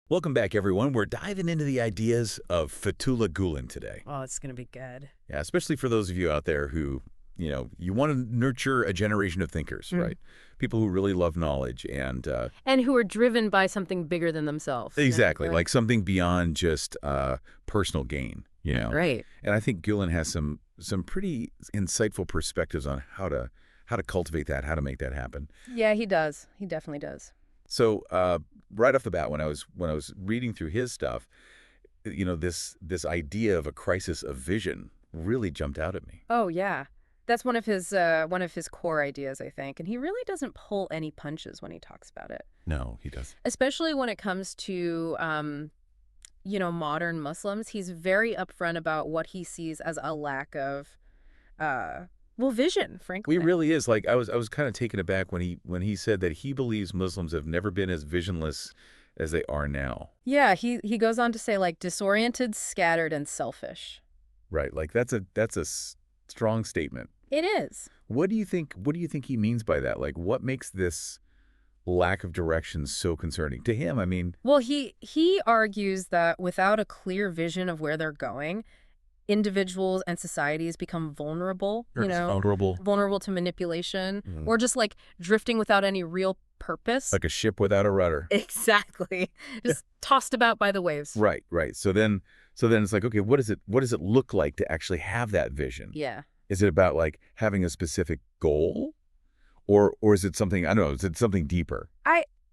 Welcome back, everyone. We're diving into the ideas of Fethullah Gülen today. Oh, it's going to be good. Yeah, especially for those of you out there who, you want to nurture a generation of thinkers, right? People who really love knowledge And who are driven by something bigger than themselves. exactly, Right. like something beyond just personal gain. Right. And I think Gülen has some pretty insightful perspectives on how to cultivate that, how to make that happen. Yeah, he does. He definitely does. So right off the bat, when I was reading through his stuff, this idea of a crisis of vision really jumped out at me. Oh, yeah. That's one of his core ideas, I think. And he really doesn't pull any punches when he talks about it, No, he does. especially when it comes to modern Muslims. He's very upfront about what he sees as a lack of vision, frankly. We really is. Like I was kind of taken aback when he said that he believes Muslims have never been as visionless as they are now. Yeah, he goes on to say, like, disoriented, scattered, and selfish. Right. Like that's a strong statement. It is. What do you think he means by that? Like what makes this lack of direction so concerning to him? I mean, Well, he argues that without a clear vision of where they're going, individuals and societies become vulnerable, it's vulnerable, vulnerable to manipulation, or just like drifting without any real purpose. like a ship without a rudder. Exactly. Just tossed about by the waves. Right, right. So then it's like, okay, what does it look like to actually have that vision? Yeah. Is it about like having a specific goal? Or is it something, I don't know, is it something deeper?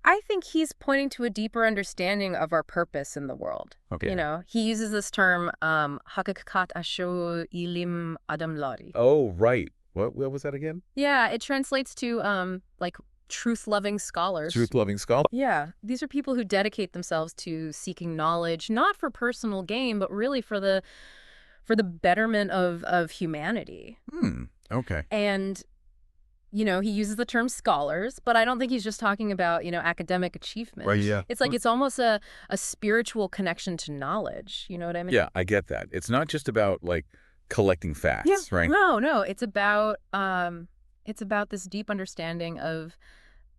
I think he's pointing to a deeper understanding of our purpose in the world. Okay. He uses this term, hakikat asho ilim adam lari. Oh, right. What was that again? Yeah, it translates to like truth-loving scholars. Truth-loving scholar? Yeah, these are people who dedicate themselves to seeking knowledge, not for personal gain, but really for the betterment of humanity. Okay. And he uses the term scholars, but I don't think he's just talking about, academic achievement. Right, yeah. It's like it's almost a spiritual connection to knowledge. You know what I mean? Yeah, I get that. It's not just about like collecting facts, right? No. It's about this deep understanding of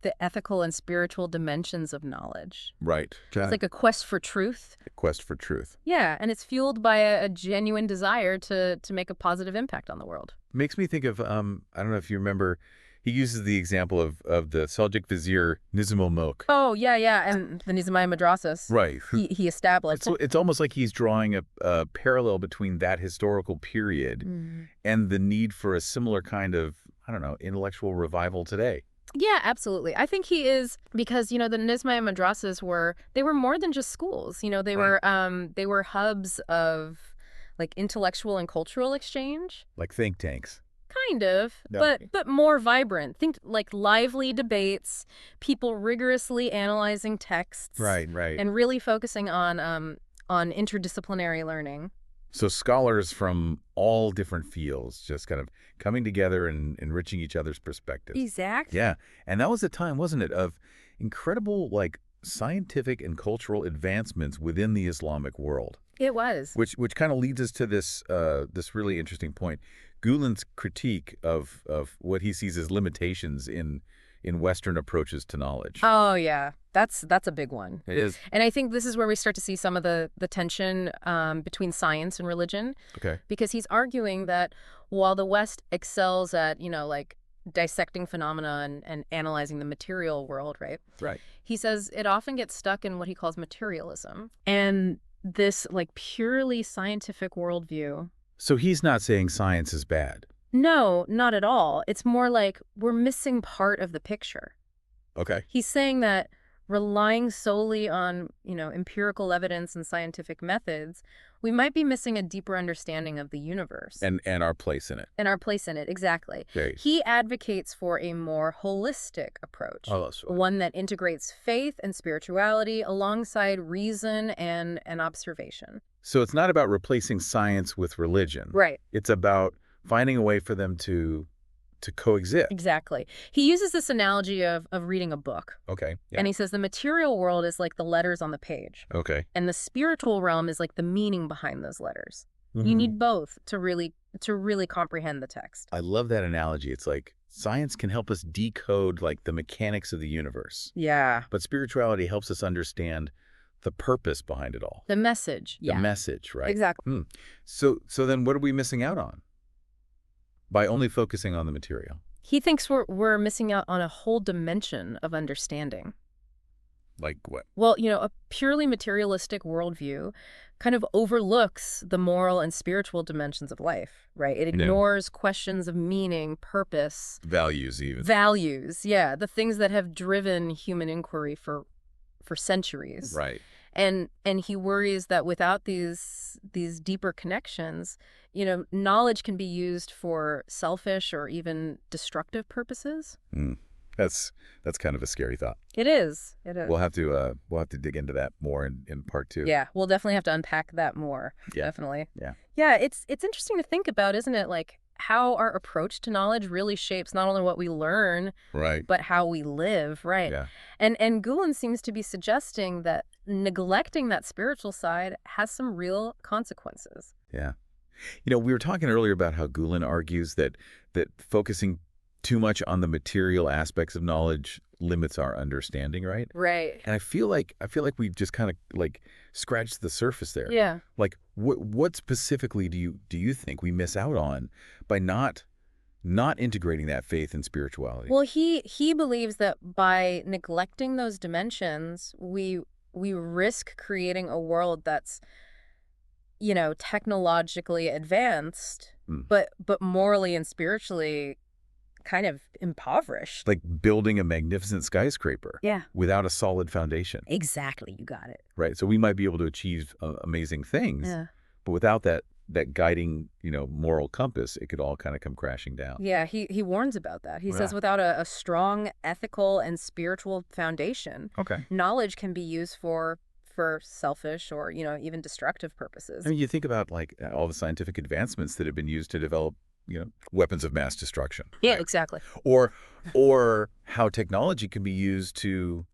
the ethical and spiritual dimensions of knowledge. Right. It's like a quest for truth. A quest for truth. Yeah, and it's fueled by a genuine desire to make a positive impact on the world. Makes me think of, I don't know if you remember, he uses the example of the Seljuk vizier Nizam-ul-Mulk. Oh, yeah, and the Nizamiya Madrasas. Right. He established. It's almost like he's drawing a parallel between that historical period and the need for a similar kind of, I don't know, intellectual revival today. Yeah, absolutely. I think he is, because the Nizamiya Madrasas were more than just schools. They were hubs of like intellectual and cultural exchange. Like think tanks. Kind of, No. but more vibrant. Think like lively debates, people rigorously analyzing texts. Right. And really focusing on interdisciplinary learning. So scholars from all different fields just kind of coming together and enriching each other's perspectives. Exactly. Yeah. And that was a time, wasn't it, of incredible like scientific and cultural advancements within the Islamic world. It was. Which kind of leads us to this really interesting point. Gülen's critique of what he sees as limitations in Western approaches to knowledge. Oh, yeah. That's a big one. It is. And I think this is where we start to see some of the tension between science and religion. Okay. Because he's arguing that while the West excels at, like dissecting phenomena and analyzing the material world, right? Right. He says it often gets stuck in what he calls materialism. And this like purely scientific worldview. So he's not saying science is bad. No, not at all. It's more like we're missing part of the picture. Okay. He's saying that relying solely on, empirical evidence and scientific methods, we might be missing a deeper understanding of the universe. And our place in it. And our place in it, exactly. Okay. He advocates for a more holistic approach, one that integrates faith and spirituality alongside reason and observation. So it's not about replacing science with religion. Right. It's about finding a way for them to coexist. Exactly. He uses this analogy of reading a book. Okay. Yeah. And he says the material world is like the letters on the page. Okay. And the spiritual realm is like the meaning behind those letters. You need both to really comprehend the text. I love that analogy. It's like science can help us decode like the mechanics of the universe. Yeah. But spirituality helps us understand the purpose behind it all. The message. The Yeah, message, right? exactly. So then what are we missing out on by only focusing on the material? He thinks we're missing out on a whole dimension of understanding. Like what? Well, a purely materialistic worldview kind of overlooks the moral and spiritual dimensions of life, right? It Yeah. ignores questions of meaning, purpose, Values even. values, yeah, the things that have driven human inquiry for centuries. Right. And he worries that without these deeper connections, knowledge can be used for selfish or even destructive purposes. Mm. That's kind of a scary thought. It is. It is. We'll have to dig into that more in part 2. Yeah, we'll definitely have to unpack that more. Yeah. Definitely. Yeah. Yeah, it's interesting to think about, isn't it? Like how our approach to knowledge really shapes not only what we learn, Right. but how we live, right? Yeah. And Gulen seems to be suggesting that neglecting that spiritual side has some real consequences. Yeah. We were talking earlier about how Gülen argues that focusing too much on the material aspects of knowledge limits our understanding, right? Right. And I feel like we've just kind of like scratched the surface there. Yeah. Like what specifically do you think we miss out on by not integrating that faith and spirituality? Well, he believes that by neglecting those dimensions, we risk creating a world that's technologically advanced, Mm. but morally and spiritually kind of impoverished. Like building a magnificent skyscraper Yeah. without a solid foundation, Exactly. You got it. right? So we might be able to achieve amazing things, Yeah. but without that guiding, moral compass, it could all kind of come crashing down. Yeah, he warns about that. He says Yeah. without a strong ethical and spiritual foundation, Okay. knowledge can be used for selfish or, even destructive purposes. I mean, you think about like all the scientific advancements that have been used to develop, weapons of mass destruction. Yeah, right? exactly. Or how technology can be used to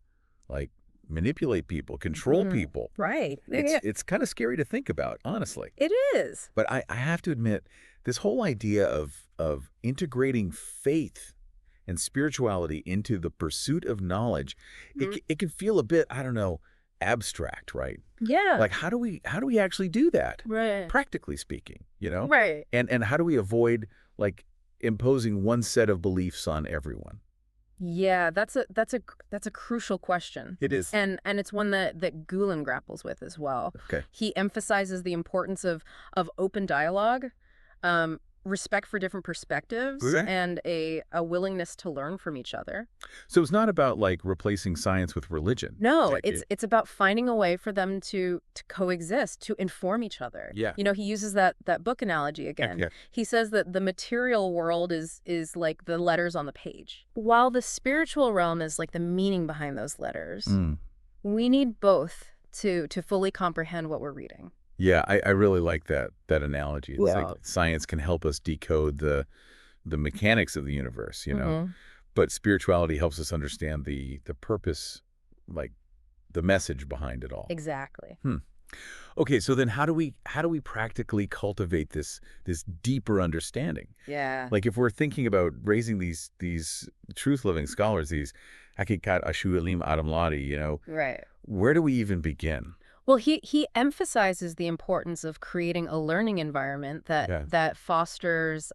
like manipulate people, control people. Right. It's kind of scary to think about, honestly. It is. But I have to admit, this whole idea of integrating faith and spirituality into the pursuit of knowledge, it can feel a bit, I don't know, abstract, right? Yeah. Like how do we actually do that? Right. Practically speaking, Right. And how do we avoid like imposing one set of beliefs on everyone? Yeah, that's a crucial question. It is. And it's one that Gülen grapples with as well. Okay. He emphasizes the importance of open dialogue, respect for different perspectives, Okay. and a willingness to learn from each other. So it's not about like replacing science with religion. No, It- it's about finding a way for them to coexist, to inform each other. Yeah. He uses that book analogy again. Yeah. He says that the material world is like the letters on the page, while the spiritual realm is like the meaning behind those letters. Mm. We need both to fully comprehend what we're reading. Yeah, I really like that analogy. It's Yeah. like science can help us decode the mechanics of the universe, Mhm. but spirituality helps us understand the purpose, like the message behind it all. Exactly. Okay, so then how do we practically cultivate this deeper understanding? Yeah. Like if we're thinking about raising these truth-living scholars, these hakikat ashualim adamladi, Right. where do we even begin? Well, he emphasizes the importance of creating a learning environment Yeah. that fosters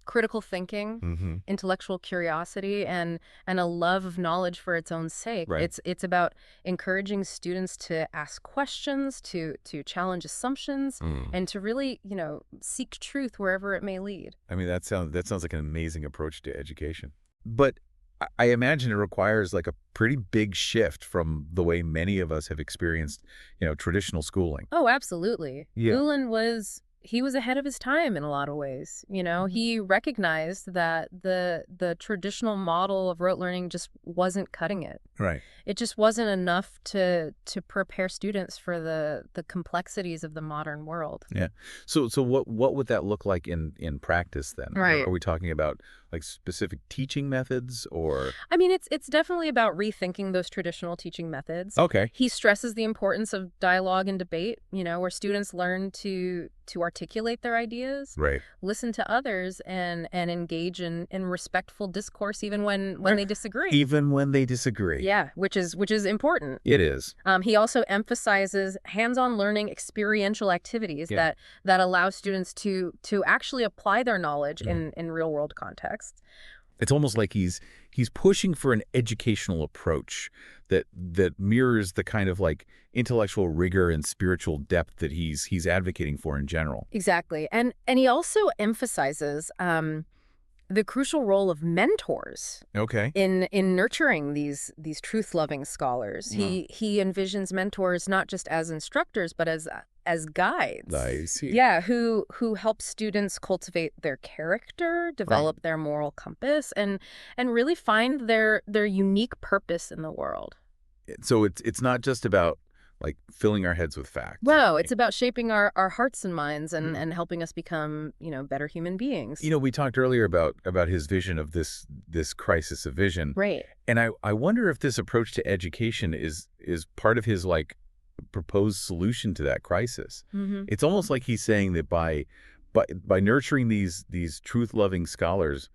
critical thinking, Mm-hmm. intellectual curiosity, and a love of knowledge for its own sake. Right. It's about encouraging students to ask questions, to challenge assumptions, and to really, seek truth wherever it may lead. I mean, that sounds like an amazing approach to education. But I imagine it requires like a pretty big shift from the way many of us have experienced, traditional schooling. Oh, absolutely. Yeah. Gülen was ahead of his time in a lot of ways. He recognized that the traditional model of rote learning just wasn't cutting it. Right. It just wasn't enough to prepare students for the complexities of the modern world. Yeah. So what would that look like in practice then? Right. Are we talking about like specific teaching methods or? I mean, it's definitely about rethinking those traditional teaching methods. Okay. He stresses the importance of dialogue and debate, where students learn to articulate their ideas, Right. listen to others, and engage in respectful discourse even when they disagree. Even when they disagree. Yeah, which is important. It is. He also emphasizes hands-on learning, experiential activities Yeah. that allow students to actually apply their knowledge Yeah. in real-world contexts. It's almost like he's pushing for an educational approach that mirrors the kind of like intellectual rigor and spiritual depth that he's advocating for in general. Exactly. And he also emphasizes the crucial role of mentors Okay. in nurturing these truth-loving scholars. He envisions mentors not just as instructors, but as guides. I see. Yeah, who help students cultivate their character, develop their moral compass, and really find their unique purpose in the world. So it's not just about like filling our heads with facts. Wow, it's about shaping our hearts and minds and helping us become, better human beings. We talked earlier about his vision of this crisis of vision. Right. And I wonder if this approach to education is part of his like proposed solution to that crisis. Mm-hmm. It's almost like he's saying that by nurturing these truth-loving scholars,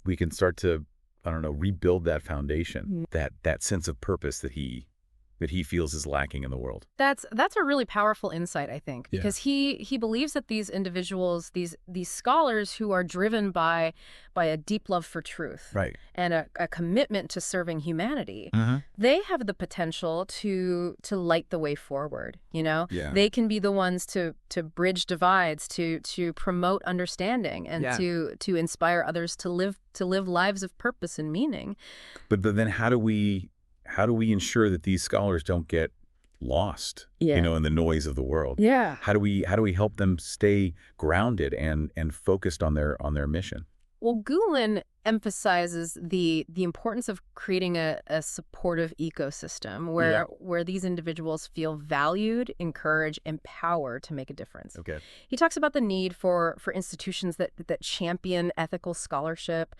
we can start to, I don't know, rebuild that foundation, that sense of purpose that he feels is lacking in the world. That's a really powerful insight, I think, Yeah. because he believes that these individuals, these scholars who are driven by a deep love for truth Right. and a commitment to serving humanity, Uh-huh. they have the potential to light the way forward. Yeah. They can be the ones to bridge divides, to promote understanding, and Yeah. to inspire others to live lives of purpose and meaning. But then how do we ensure that these scholars don't get lost, Yeah. in the noise of the world? Yeah. How do we help them stay grounded and focused on their mission? Well, Gülen emphasizes the importance of creating a supportive ecosystem where these individuals feel valued, encouraged, empowered to make a difference. Okay. He talks about the need for institutions that champion ethical scholarship,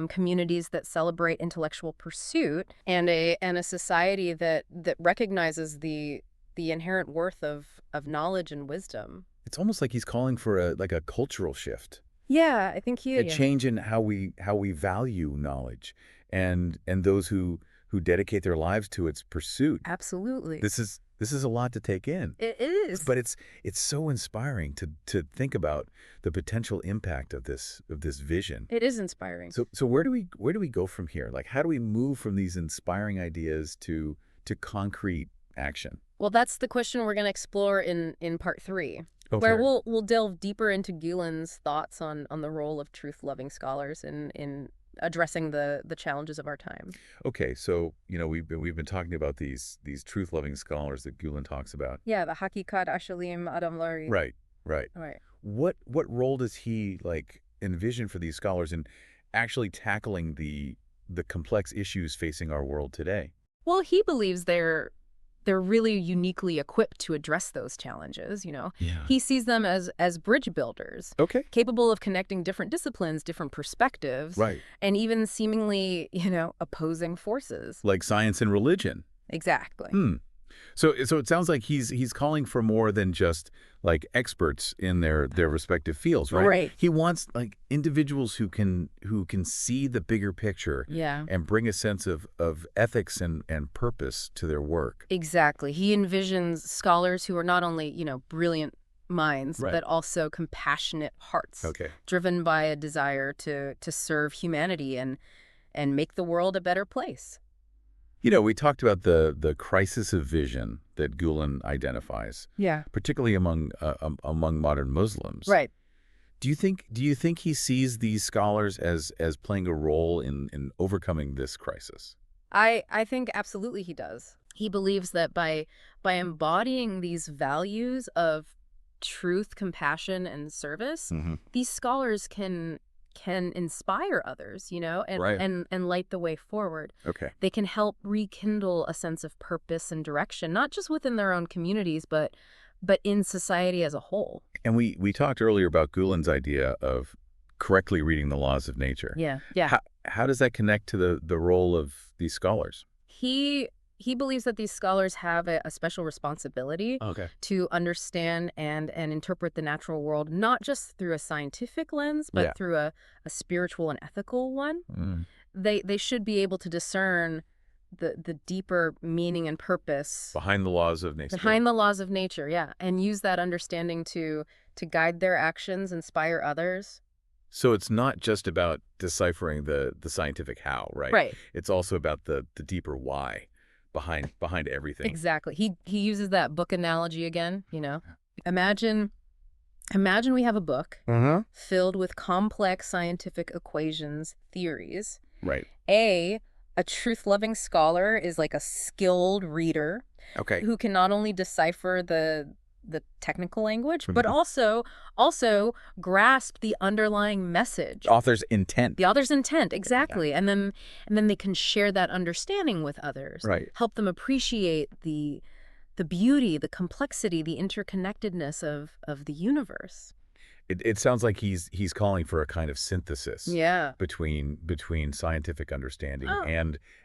communities that celebrate intellectual pursuit, and a society that recognizes the inherent worth of knowledge and wisdom. It's almost like he's calling for a cultural shift. Yeah, I think A change in how we value knowledge and those who dedicate their lives to its pursuit. Absolutely. This is a lot to take in. It is. But it's so inspiring to think about the potential impact of this vision. It is inspiring. So where do we go from here? Like, how do we move from these inspiring ideas to concrete action? Well, that's the question we're going to explore in part 3. Okay. Where we'll delve deeper into Gülen's thoughts on the role of truth-loving scholars in addressing the challenges of our time. Okay, so we've been talking about these truth-loving scholars that Gülen talks about. Yeah, the Hakikat Ashalim Adamlari. Right. Right. What role does he like envision for these scholars in actually tackling the complex issues facing our world today? Well, he believes they're really uniquely equipped to address those challenges, Yeah. He sees them as bridge builders. Okay. Capable of connecting different disciplines, different perspectives. Right. And even seemingly, opposing forces. Like science and religion. Exactly. So it sounds like he's calling for more than just like experts in their respective fields, right? Right. He wants like individuals who can see the bigger picture. Yeah. And bring a sense of ethics and purpose to their work. Exactly. He envisions scholars who are not only, brilliant minds, Right. but also compassionate hearts. Okay. Driven by a desire to serve humanity and make the world a better place. We talked about the crisis of vision that Gülen identifies, Yeah. particularly among modern Muslims. Right. Do you think he sees these scholars as playing a role in overcoming this crisis? I think absolutely he does. He believes that by embodying these values of truth, compassion, and service, these scholars can inspire others, and, Right. and light the way forward. Okay. They can help rekindle a sense of purpose and direction, not just within their own communities, but in society as a whole. And we talked earlier about Gülen's idea of correctly reading the laws of nature. Yeah, yeah. How does that connect to the role of these scholars? He believes that these scholars have a special responsibility Okay. to understand and interpret the natural world, not just through a scientific lens, Yeah. but through a spiritual and ethical one. Mm. They should be able to discern the deeper meaning and purpose Behind the laws of nature. behind the laws of nature, yeah, and use that understanding to guide their actions, inspire others. So it's not just about deciphering the scientific how, right? Right. It's also about the deeper why behind everything. Exactly. He uses that book analogy again, you know. Imagine we have a book Uh-huh. filled with complex scientific equations, theories. Right. A truth-loving scholar is like a skilled reader Okay. who can not only decipher the technical language, but also grasp the underlying message. Author's intent. The author's intent, exactly. And then they can share that understanding with others. Right. Help them appreciate the beauty, the complexity, the interconnectedness of the universe. It sounds like he's calling for a kind of synthesis Yeah. between scientific understanding Oh.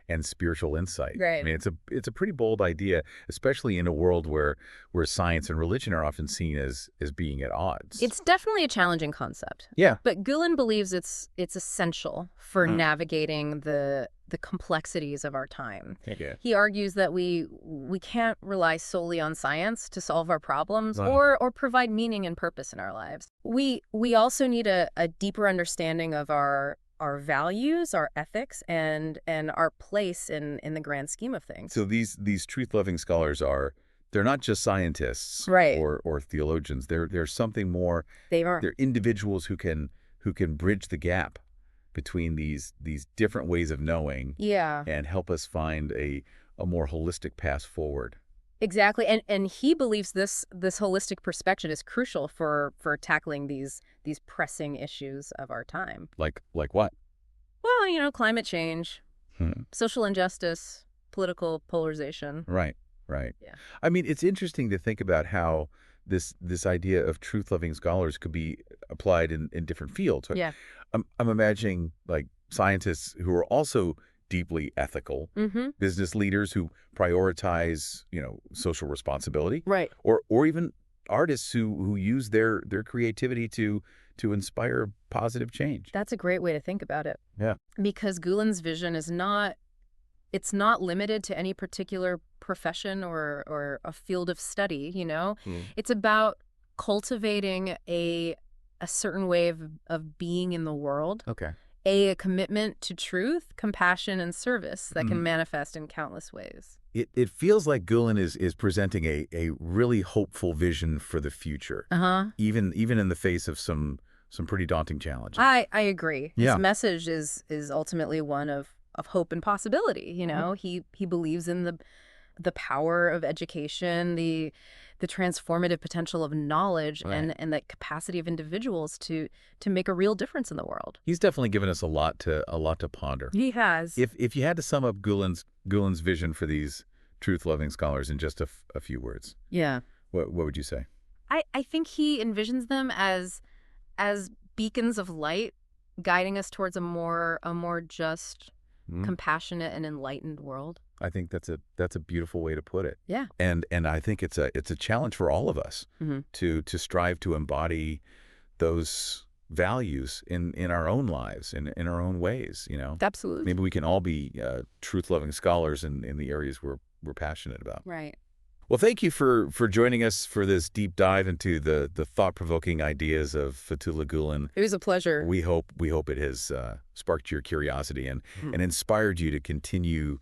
and spiritual insight. Right. I mean, it's a pretty bold idea, especially in a world where science and religion are often seen as being at odds. It's definitely a challenging concept. Yeah. But Gülen believes it's essential for navigating the complexities of our time. Okay. He argues that we can't rely solely on science to solve our problems Right. or provide meaning and purpose in our lives. We also need a deeper understanding of our values, our ethics, and our place in the grand scheme of things. So these truth-loving scholars they're not just scientists, Right. or theologians. They're something more. They are. They're individuals who can bridge the gap between these different ways of knowing. Yeah. And help us find a more holistic path forward. Exactly. And he believes this holistic perspective is crucial for tackling these pressing issues of our time. Like what? Well, you know, climate change, Hmm. social injustice, political polarization. Right. Right. Yeah. I mean, it's interesting to think about how this idea of truth-loving scholars could be applied in different fields. Yeah. I'm imagining like scientists who are also deeply ethical, Mm-hmm. business leaders who prioritize, social responsibility, Right. or even artists who use their creativity to inspire positive change. That's a great way to think about it. Yeah. Because Gülen's vision is not limited to any particular profession or a field of study, you know? It's about cultivating a certain way of being in the world, Okay. a commitment to truth, compassion, and service that can manifest in countless ways. It feels like Gülen is presenting a really hopeful vision for the future, Uh-huh. even in the face of some pretty daunting challenges. I agree. Yeah. His message is ultimately one of hope and possibility, you know? He believes in the power of education, the transformative potential of knowledge, Right. and the capacity of individuals to make a real difference in the world. He's definitely given us a lot to ponder. He has. If you had to sum up Gülen's vision for these truth-loving scholars in just a few words, Yeah. what would you say? I think he envisions them as beacons of light guiding us towards a more just, compassionate, and enlightened world. I think that's a beautiful way to put it. Yeah. And I think it's a challenge for all of us to strive to embody those values in our own lives, in our own ways, Absolutely. Maybe we can all be truth-loving scholars in the areas we're passionate about. Right. Well, thank you for joining us for this deep dive into the thought-provoking ideas of Fethullah Gülen. It was a pleasure. We hope it has sparked your curiosity and inspired you to continue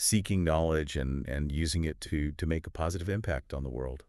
seeking knowledge and using it to make a positive impact on the world.